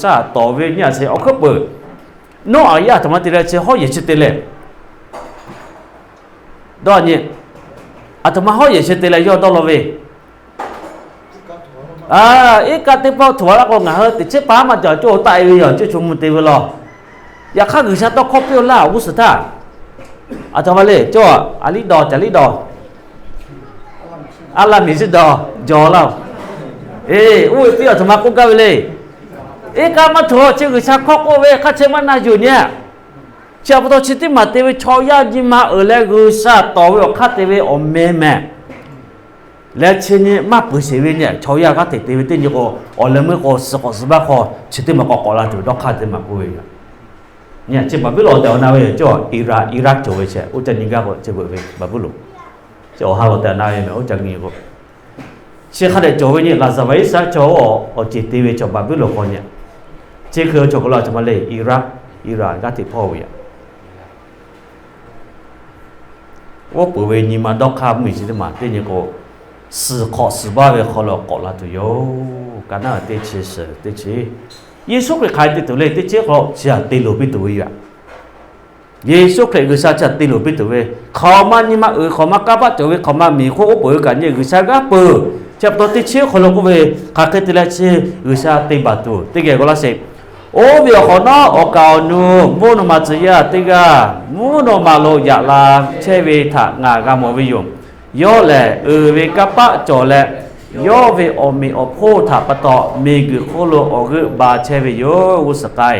ซาต่อเวเนี่ยเสียเอาขึ้นเปิดน้องอายะทำไมตีเลยเชื่อเขาอย่าเชื่อเตเลยดอนเนี่ยอาตมาเขาอย่าเชื่อเตเลยยอดดอลเว อีกะติพอถั่วละก็งาเฮติเชปามาจ่อโจไตวิยอจุชุมติวลออย่าข้าคือชาตอคอปิโอลาอุสตาอาจารย์ว่าเลยจ่ออาลีดอจาลีดออัลลามิซิดอจอแล้วอุ้ยเปียทมากุกะเวเลยกามาถั่วชื่อชาคอกโอเวคาเชมานาอยู่เนี่ยเจ้าพระชิติมาเตวิชอยาจิมาเลกุซาตอวิคาเตวิอเมเมและเช่นนี้มาปุเสวิเนี่ยชอยาก็ติดวิตินโยก็เลมือก็สกสบะก็ชิติมาก็กอลาดูดอกคาเตมาปุยเนี่ยจิมาบิโลเดวนาเวจ่ออิรักจ่อเวเชอุจันิกาก็จิบุเวบาบุลุจ่อฮาโลเดนาเวเมอุจันิก็เชื่อข้าเดจ่อเวเนี่ยลาซาเวซาจ่อโอจิติเวจ่อบาบิโลคนเนี่ยเชื่อคือจ่อก็ลาจะมาเลยอิรักก็ติดพ่อเว我不为你们到看没事的嘛，对你个思考思巴为好了搞了都有，干那对其实对其，耶稣会开的头嘞，对这个是啊对路比多呀，耶稣开个啥子对路比多喂，靠嘛你嘛靠嘛干巴就喂靠嘛米苦我不会干耶个啥个不，接到对这好了个喂，开个对来是个啥对巴多，对个个啦是。โอเบียขอน้ออกาวนูมูนมาจิยาติกามูนมาโลยะลาเชเวทะงากามวิยมยอแลเวกะปะจอแลยอเวอมีอโพทะปะตอมีกึโคโลออกึบาเชเวโยอุสกาย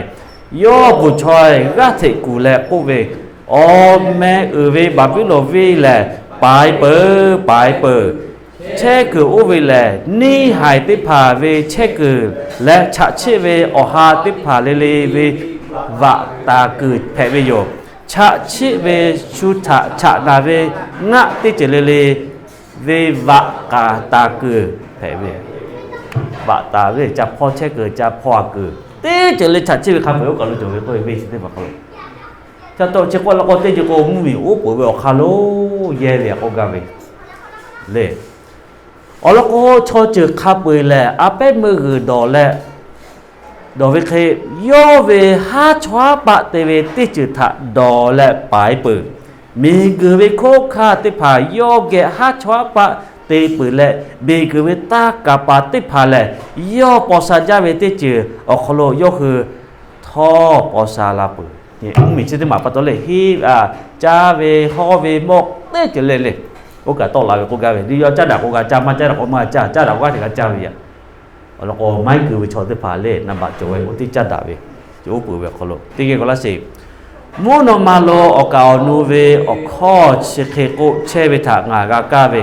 ยอบุชอยกะเทกูแลโกเวอแมเวบาบิโลเวแลปายเปอเชกืออุเวแลนี่หายติพาเวเชกือและฉะเชเวอหาติพาเลเววะตากือแผเวโยฉะเชเวชุทะฉะนาเวงะติเจเลเววะกาตากือแผเววะตาเวจะพ่อเชกือจะพ่อกือติเจเลฉะเชเวคาเวก็รู้จักเวก็เวสิเตบะก็จะโตเชก็ละก็เตจิโกมุมิอุปเวอคาโลเยเวโอกาเวเลอ๋อแล้วก็ชอจือคาปุยแหละอาเป็ดมือคือดอแหละดอเวเคยอเวหาชวาปะเตเวติจือทะดอและปายปือมีคือเวโคคาติผายอเกหาชวาปะเตปือและเบคือเวตากะปาติผาและยอปอซาจาเวติจืออคโลยอคือทอปอซาลาปือเนี่ยมีชื่อที่มาปะตอเลยฮีจาเวฮอเวมกเตจือเลยโอกาสต่อลาโอกาสดียอจ้าดาโอกาสจ้ามาจ้าดาโอมาจ้าดาว่าถึงจ้าเวียแล้วก็ไม่คือวิชาที่ผ่านเล่นำบัตรจอยอุติจ้าดาเวจูปุเวคโลที่เกี่ยวกับละสิมูนมาโลโอกานูเวอคอเชเคโกเชเวทางากากาเว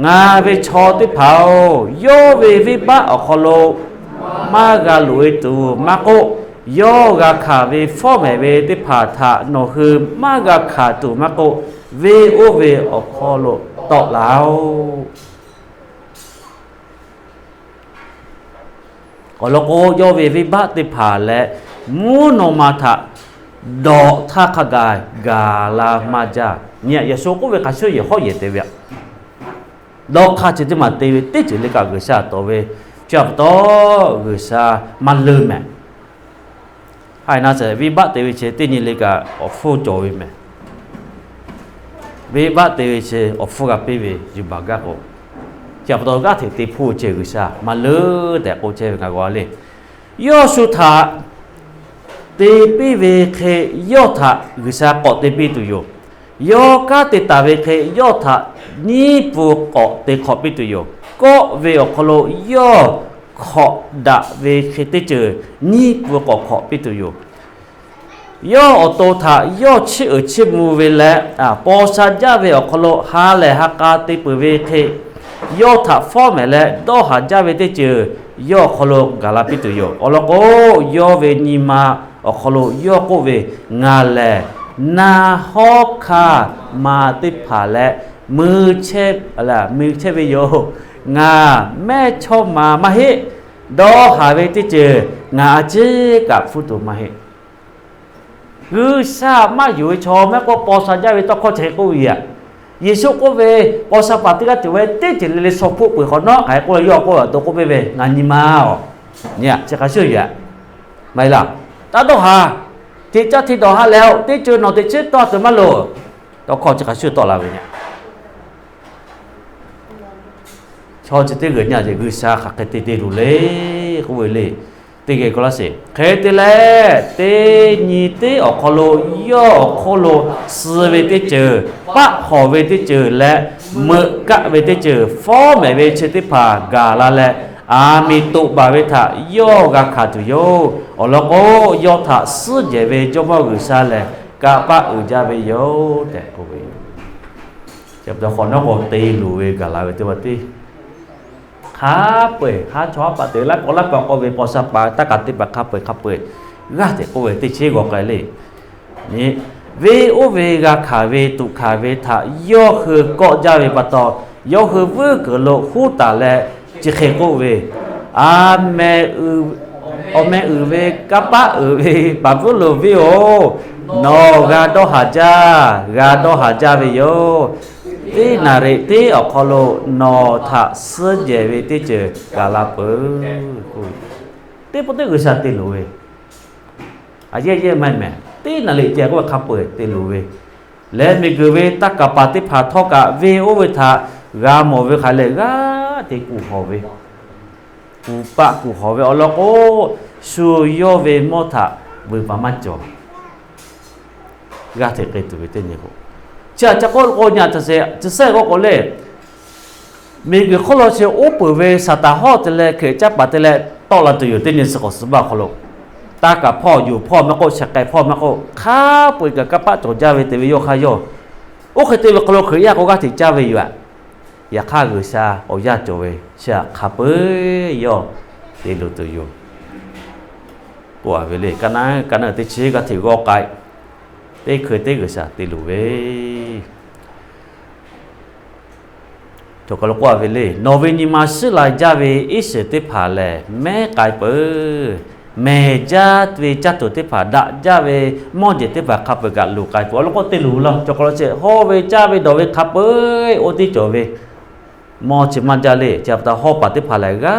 งาเวชอที่เผาโยเววิบะอคโลมากาลุยตูมาโกโยกาขาเวฟอเมเวที่ผ่าทะโนคือมากาขาตูมาโกเวโอเวอคอโลตอแล้วก็โลโกโยเววิบะติผ่าและมูโนมาทะดอทาคกายกาลามาจาเนี่ยยะโซโกเวคาโชยฮอเยเตเวดอกคาจิติมาเตเวติจิเลกากะชาโตเวจับโตกะชามันลืมแมให้น่าจะวิบะเตเวเชตินี่เลกาอฟูโจเวแมวิบะเตเวเชอฟูกะเปเวจิบากะโกจับโตกะเทติผู้เจกะชามันลืแต่โกเจกะกว่าเลยยอสุทาตีปีเวเคยอทะกุสาเกาะตีปีตุโยยอกาติตาเวเคยอทะนี่ปูเกาะตีขอบปีตุโยก็เวอคโลยอขอดะเวเคติเจนี่ปูเกาะขอบปีตุโยยออโตทะยอชิมูเวและปอซาจาเวอคโลฮาเลฮากาติปูเวเคยอทะฟอเมและดอหาจาเวติเจยอคโลกาลาปิตุโยอโลโกยอเวนิมาอคโลยอโกเวงาแลนาฮอคามาติผาและมือเชฟอะไรมือเชฟโยงาแม่ชอบมาเฮดอหาเวติเจงาเจกับฟุตุมาเฮคือซามาอยู่ชอแม่ก็ปอสัญญาเวตอคอเชโกเวียเยซูก็เวปอสปาติกาติเวติเจเลสอพุปุขอเนาะไอ้ก็ยอก็ตอก็เวงานิมาเนี่ยจะกะชื่ออ่ะไม่ล่ะตาโตหาที่จะที่ดอหาแล้วที่เจอนอที่ชื่อต่อตัวมาโลตอขอจะกะชื่อต่อละเวเนี่ยเช ชอจิเตเกิดเนี่ยจะคือชาขักเตเตดูเลยกูเวเลยเตเกก็ละเสเคเตเลเตนีเตออกคโลย่อคโลสเวเตเจอปะหอเวเตเจอและเมกะเวเตเจอฟอแมเวเชติพากาลาและอามิตุบาเวทะย่อกะขาตุโยอลโกย่อทะสึเจเวจอมกุซาและกะปะอุจาเวโยแต่กูเวจับตะขอนอกเตลูเวกาลาเวเตวติkape ha cho pa te la ko la pa ko ve po sa pa ta ka ti pa kape ga te ko ve ti che go ka le ni ve o ve ga kha ve tu kha ve tha yo khu ko ja ve pa to yo khu vu ko lo hu ta le chi khe ko ve a me u o me u ve ka pa u ve pa vu lo ve o no ga do ha ja ve yo tí nà rì tí ở kho lô nò thả sơ dễ về tí chữ gà la bơ tí bố tí gửi xa tí lù về dễ mẹ mẹ tí nà lì chè có khắp bơ tí lù về lên mình gửi về tắc cả bà tí phá thó cả về ô về thả gà mò về khá lệ gà tí cụ hò về cụ bạ cụ hò về ở lọc ô xù yô về mô thả vừa bà mắt chò gà thì cây tù về tên nhé hô cha ko nya ta se ko le mi ge kholo che o pu ve sa ta ho te le ke cha pa te le to la tu yu te ni se ko su ba kholo ta ka pho yu pho ma ko cha kai pho ma ko kha pu ga ka pa to ja ve te ve yo kha yo o khe te ve kholo khe ya ko ga ti cha ve yu ya kha ge sa o ya cho ve cha kha pe yo te lu tu yu ko ve le kana te che ga ti go kai tế khởi tế gửi xa tế lũ về cho có lúc qua về lệ nó về nhưng mà sự lại ra về ít sự tế phá lệ mẹ cái bơ mẹ ra về cha tổ tế phá đã ra về mong gì tế phá khắp về gạt lũ cái bơ lúc có tế lũ lắm cho có lúc sẽ hô về cha về đồ về khắp bơ ô tí trở về mong chỉ mang ra lệ chạp ta hô bà tế phá lại gá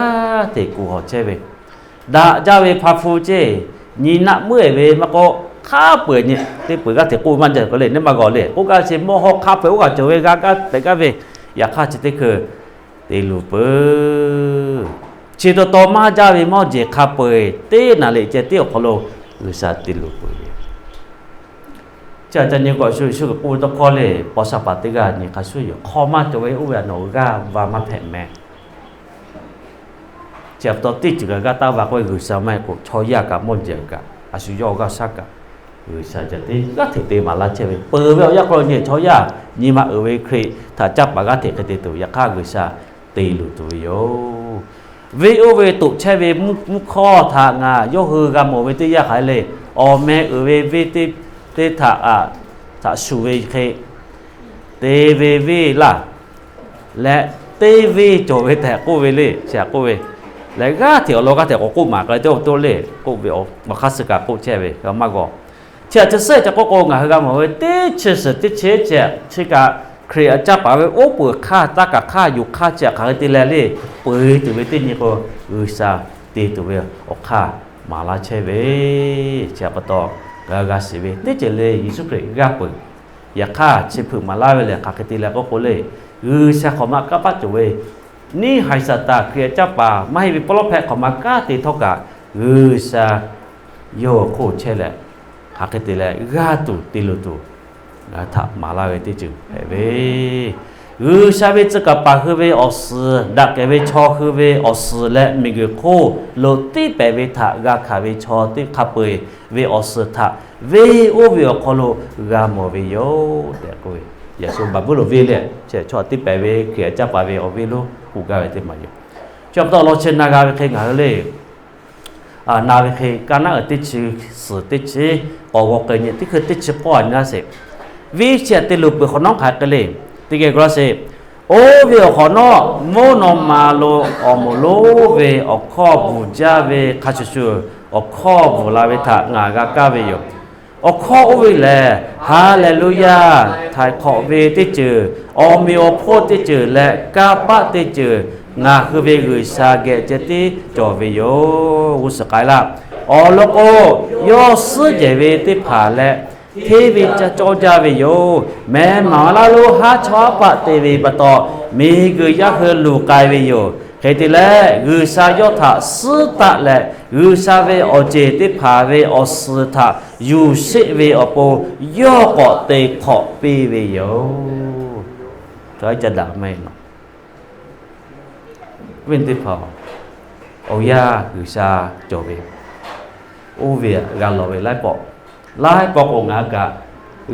tế cụ họ chê về đã ra về phá phu chê nhìn nạ mười về mà có khá bưởi nhỉ thế bưởi các thể cô mang giờ có lẽ nếu mà gọi lẽ cô các xem mô họ khá phải cả trở về các tại các về ya khá chỉ thế cơ để lù bơ chỉ to mà ra về mò dễ khá bưởi thế là lẽ chỉ tiêu khó lô người sa để lù bưởi cha như gọi suy cô to khó lẽ bỏ sa bát thế cái nhỉ khá suy khó mà trở về u về nấu ga và mà thèm mẹ chẹp to tít chỉ cái ta và coi người sa mẹ của cho ya cả môn giờ cả suy yoga saka người sa jadi các thể tế mà là chơi về bờ về yak rồi nhỉ cho ya nhưng mà ở về khi thà chấp mà các thể cái tụ yak khác người sa tì lù tụi yo về tụ chơi về mu kho thà ngà yo hư gam mồ về tê yak hải lệ o mẹ ở về tê thà su về khi tê về là lẽ tê về chỗ về thà cô về lệ chả cô về lại gá thì ở lo gá thì có cô mà cái tôi lệ cô về mà khác sự cả cô chơi về cái mà gọi chả cho sẽ cho cô ngài gam mà về tết chế sự tết chế chả chỉ cả khi ở chấp bảo về ốp bữa kha ta cả kha dục kha chả cả cái lệ lệ bơi từ về tết như cô sa tết từ về ở kha mà là chơi về chả bắt to gá xí về tết chế lệ Giêsu Christ gá bơi ya kha chỉ phượng mà la về lệ cả cái tết lệ có cô lệ sa khó mà các bác chủ vềนี่ให้สตาเคลียจับป่าไม่ให้วิปโลแพะของมากาติเท่ากับซาโยโคเชลหักติเลกาตุติลุตุถ้ามาลาเวติจึงเวซาเวจะกับป่าคือเวอสดักเวชอคือเวอสและมีเกโคโลติเปเวทากาคาเวชอติขับเปเวอสทาเวโอเวอคโลกาโมเวโยเด็กเวอย่าส่งบับบุโลเวเลยเจ้าชอติเปเวเคลียจับป่าเวอเวโลกูกาเวติมาอยู่จอบต่อเราเช่นนากาเวเคงหาเลยนาเวเคการน่าติดชื่อสื่อติดชื่อออกเกยเนี่ยที่คือติดชื่อป้อนนะสิวิเชียติลุปคนน้องขายกันเลยที่เกี่ยวกับสิโอเวขอนอโมโนมาโลอโมโลเวออกข้อบูจาเวคาชูออกข้อบูลาเวทางากากาเวอยู่ออกข้อโอเวแลฮาเลลูยาทายขอเวติจืออมีโอโพติจือและกาปะติจืองาคือเวกุยซาเกจติจอเวโยอุสกายละอโลโกโยสึเจเวติผาและ เทวิจะโจจาเวโยแม้มาลาโลหาชอปะเตวิปตอมีกือยะเฮลูกายเวโยเฮติแลกือสายทะสุตะแลกือสาเวอเจติภาเวอสุทะยูสิเวอโปโยกะเตขอปีเวโยจอยจะด่าไม่เนาะเว้นติพอเอายากือสาโจเวโอเวกาโลเวไลปอไล่ปอกงากะ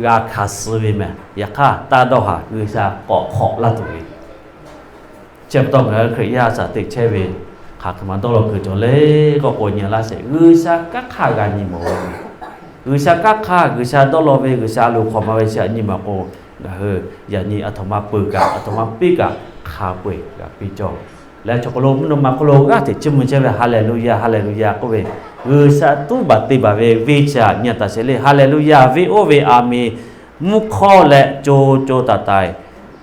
กาคาสวิแมยาคาตาดอหาคือซาเกาะขอละตุยเจ็บต้องเขยยาสติเชเวขาขมันต้องเราคือจเลก็โกญละเสคือซากักขากานิโมคือซากักขาคือซาดอลเวคือซาลูขอมาเวชะนิมาโกนะเฮยานีอัตมาปืกะอัตมาปีกะขาป่วยกะปีจอและชกโลมนมาโคโลกะติจิมุเชเวฮาเลลูยาฮาเลลูยาก็เวsatu bati bawe vicha nyata sele haleluya vi ove ami mukho le jo tatai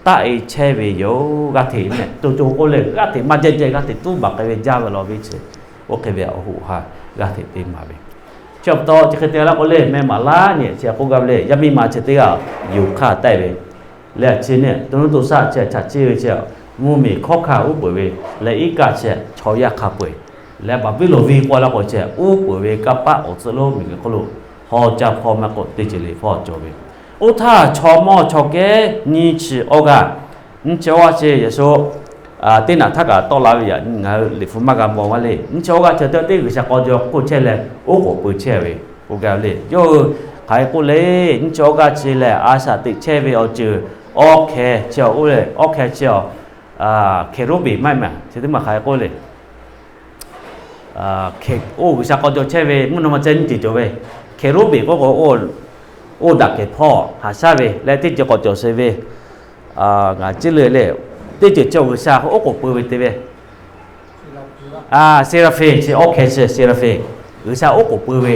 ta ai cheve yo ga thi ne to ko le ga thi ma je ga thi tu ba ka ve ja ba lo vi che o ke ve o hu ha ga thi ti ma ve chop to che ke te la ko le me ma la ni che ko ga le ya mi ma che te ga yu kha tai ve le chin ne to sa che cha che che mu mi kho kha u pwe ve le i ka che chho ya kha pweและบาบิโลวีกว่าละก็เจอูปเวกะปะอสโลมิกะโคโลฮอจาพอมะก็ติจิเลฟอจอเวอุทาชอมอชอเกนีชิโอกะนจอวาเจยะโซตินะทักะตอลาวิยะงาลิฟุมะกะมอวะเลนจอวาเจเตติกะชะกอจอกุเชเลโอโกปุเชเวโอกะเลโยไคกุเลนจอกะเจเลอาสาติเชเวอเจโอเคเจออุเลโอเคเจอเครูบีไม่มาสิติมาไคกุเลเคโอ้วิชาก็จะใช้เวมันมาเจนจิตเวเครูบีก็โอ้ดักเก็บพ่อหาซาเวและที่จะก็จะเซเวงาจิเลยเลยที่จะเจ้าวิชาเขาโอ้ก็เปิดเวทีเวเซราฟีใช่โอเคใช่เซราฟีวิชาโอ้ก็เปิดเว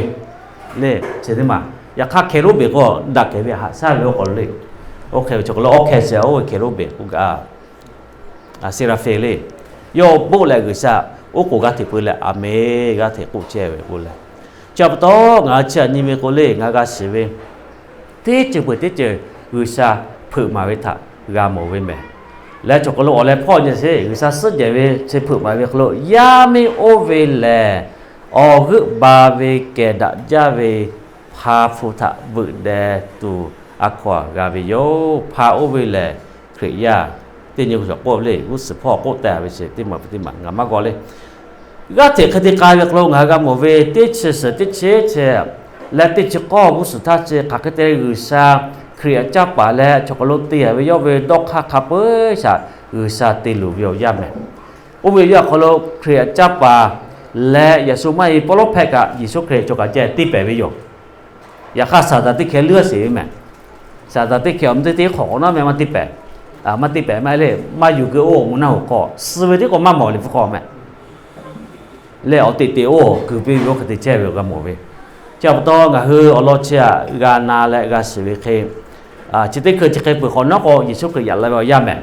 เลยใช่ไหมมาอยากฆ่าเครูบีก็ดักเก็บเวหาซาเวก็เลยโอเคจะก็โอเคใช่โอ้เครูบีก็เซราฟีเลยโยบุเลยวิชาโอ้กูกะที่พูดเลยอเมกะที่กูเชื่อเว้ยพูดเลยจับต้องงาเชื่อนี่มีกูเลยงากะสิเว้ยที่จะพูดที่จะวิชาฝึกมาเวทะกาโมเว้ยแม่และจกโลอะไรพ่อจะเสียวิชาสุดใหญ่เว้ยจะฝึกมาเว้ยโลยามีโอเวแลออกบาเวเกดะจาเวพาฟุทะบุเดตูอะควากาเวโยพาโอเวแลเครียที่นี่ก็บอกเลยรู้สึกพ่อก็แต่ไปเสียที่มาที่มันงามาก่อนเลยก็เทคนิคการเรียกร้องหากาโมเวติดเชื้อติดเชื้อและติดเชื้อก็รู้สึกท่าเชื้อขัดเตะอุษาเครียดจับปะและช็อกโกแลตเตี้ยไปย่อไปดอกขัดขับเอ้ยสัตว์อุษาติลูวิวยามเนี่ยอุบิยาเขาเราเครียดจับปะและอย่าสูไม่ปลอกแพกะยิ่งสุเครียดจกเจติเปไปอยู่อย่าข้าสัตว์ติเคเลือดเสียไหมสัตว์ติเคมันติของนะแม่มันติเปมาติเปไม่เลยมาอยู่กับโอ้มันน่าหัวข้อสวัสดีก็มาหมอเลยฟุกข้อแม่แล้วเอาติโอคือพี่รู้คติเจ้าอยู่กับหมอเว้ยเจ้าตัวก็คือเอาล้อเชื่อกานาและกาสิวิเคจิตติคือจะเคยเปิดคนนอกก็ยิ่งสุดคืออยากอะไรแบบย่าแม่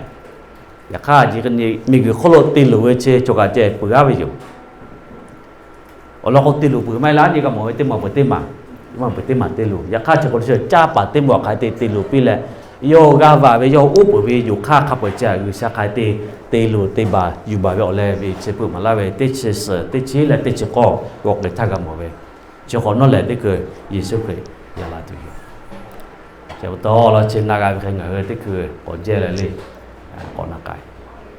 อยากข้าจีกันนี่มีคือคนติลูเวเชจกอาเจเปิดอะไรอยู่เอาล้อก็ติลูเปิดไม่ร้านนี่ก็หมอติมาเปิดติมาติลูอยากข้าจะคนเชื่อจ้าป่าติบอกใครติลูปีแหละโยกาว่าไปโยอุปไปอยู่ข้าขับไปเจ้าอยู่สักใครติลูติบาอยู่บ่ายเอาเลยไปเชื่อเปิดมาแล้วไปติเชื่อติชี้และติชี้ก็บอกเลยท่ากันหมดไปเจ้าคนนั่นแหละที่คือยิ่งสุดเลยอย่าละตัวอยู่เจ้าตัวเราเชื่อนักการเป็นไงที่คือก่อนเจ้าเลยก่อนนักการ